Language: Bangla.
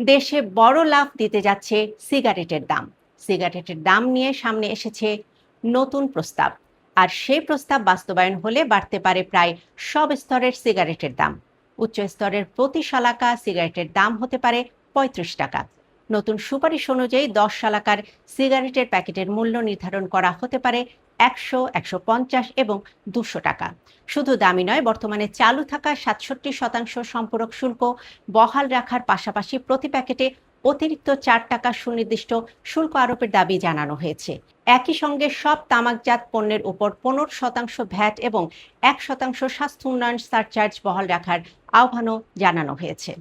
দেশে বড় লাফ দিতে যাচ্ছে সিগারেটের দাম। সিগারেটের দাম নিয়ে সামনে এসেছে নতুন প্রস্তাব। আর সেই প্রস্তাব বাস্তবায়ন হলে বাড়তে পারে প্রায় সব স্তরের সিগারেটের দাম। উচ্চ স্তরের প্রতি শলাকা সিগারেটের দাম হতে পারে ৩৫ টাকা। নতুন সুপারিশ অনুযায়ী ১০ শলাকার সিগারেটের প্যাকেটের মূল্য নির্ধারণ করা হতে পারে ১০০, ১৫০ এবং ২০০ টাকা। শুধু দামি নয়, বর্তমানে চালু থাকা ৬৭% সম্পূরক শুল্ক বহাল রাখার পাশাপাশি প্রতি প্যাকেটে অতিরিক্ত ৪ টাকা সুনির্দিষ্ট শুল্ক আরোপের দাবি জানানো হয়েছে। একই সঙ্গে সব তামাকজাত পণ্যের উপর ১৫% ভ্যাট এবং ১% স্বাস্থ্য উন্নয়ন সারচার্জ বহাল রাখার আহ্বানও জানানো হয়েছে।